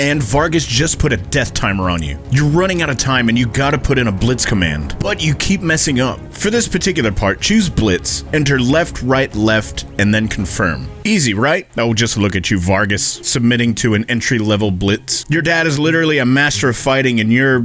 And Vargas just put a death timer on you. You're running out of time and you gotta put in a blitz command, but you keep messing up. For this particular part, choose blitz, enter left, right, left, and then confirm. Easy, right? Oh, just look at you, Vargas, submitting to an entry-level blitz. Your dad is literally a master of fighting and you're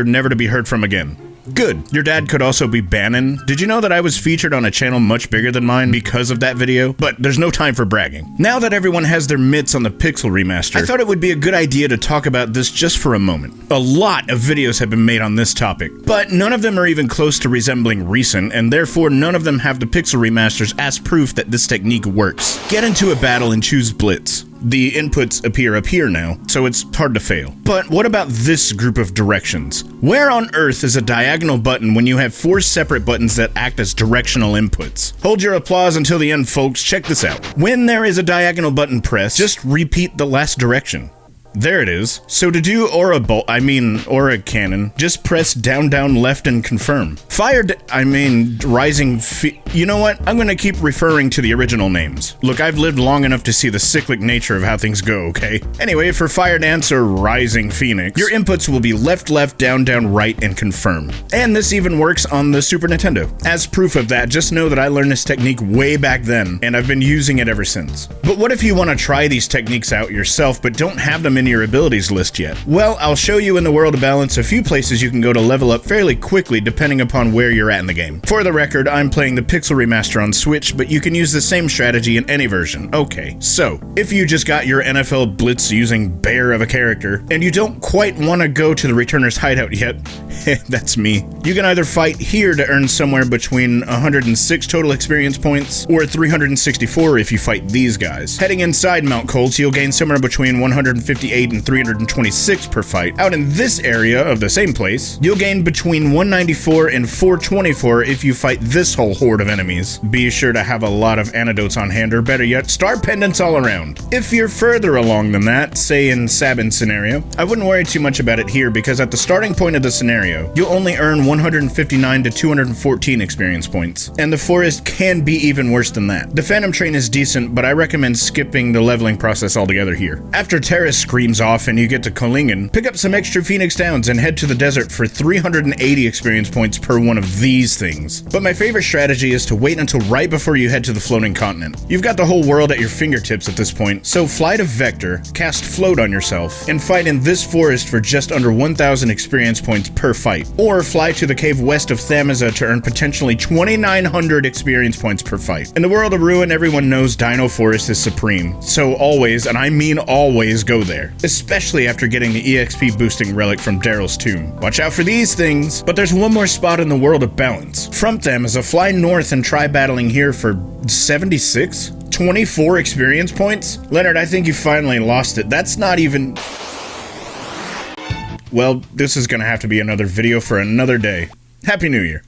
never to be heard from again. Good. Your dad could also be Bannon. Did you know that I was featured on a channel much bigger than mine because of that video? But there's no time for bragging. Now that everyone has their mitts on the Pixel remaster, I thought it would be a good idea to talk about this just for a moment. A lot of videos have been made on this topic, but none of them are even close to resembling recent, and therefore none of them have the Pixel remasters as proof that this technique works. Get into a battle and choose Blitz. The inputs appear up here now, so it's hard to fail. But what about this group of directions? Where on earth is a diagonal button when you have 4 separate buttons that act as directional inputs? Hold your applause until the end, folks. Check this out. When there is a diagonal button pressed, just repeat the last direction. There it is. So to do aura cannon, just press down, down, left, and confirm. Rising you know what? I'm gonna keep referring to the original names. Look, I've lived long enough to see the cyclic nature of how things go, okay? Anyway, for Fire Dance or Rising Phoenix, your inputs will be left, left, down, down, right, and confirm. And this even works on the Super Nintendo. As proof of that, just know that I learned this technique way back then, and I've been using it ever since. But what if you want to try these techniques out yourself, but don't have them in your abilities list yet? Well, I'll show you in the World of Balance a few places you can go to level up fairly quickly depending upon where you're at in the game. For the record, I'm playing the Pixel Remaster on Switch, but you can use the same strategy in any version. Okay, so, if you just got your NFL Blitz using bear of a character, and you don't quite want to go to the Returner's Hideout yet, that's me. You can either fight here to earn somewhere between 106 total experience points, or 364 if you fight these guys. Heading inside Mount Colts, you'll gain somewhere between 158 and 326 per fight. Out in this area of the same place, you'll gain between 194 and 424 if you fight this whole horde of enemies. Be sure to have a lot of antidotes on hand, or better yet, star pendants all around. If you're further along than that, say in Sabin scenario, I wouldn't worry too much about it here because at the starting point of the scenario, you'll only earn 159 to 214 experience points, and the forest can be even worse than that. The Phantom Train is decent, but I recommend skipping the leveling process altogether here. After Terra screams off and you get to Kolingen, pick up some extra Phoenix Downs and head to the desert for 380 experience points per one of these things. But my favorite strategy is to wait until right before you head to the floating continent. You've got the whole world at your fingertips at this point, so fly to Vector, cast Float on yourself, and fight in this forest for just under 1,000 experience points per fight. Or fly to the cave west of Thamiza to earn potentially 2,900 experience points per fight. In the world of Ruin, everyone knows Dino Forest is supreme, so always, and I mean always, go there. Especially after getting the EXP boosting relic from Daryl's tomb. Watch out for these things, but there's one more spot in the World of Balance. From Thamiza, fly north and try battling here for 76? 24 experience points? Lenard, I think you finally lost it. That's not even... Well, this is gonna have to be another video for another day. Happy New Year.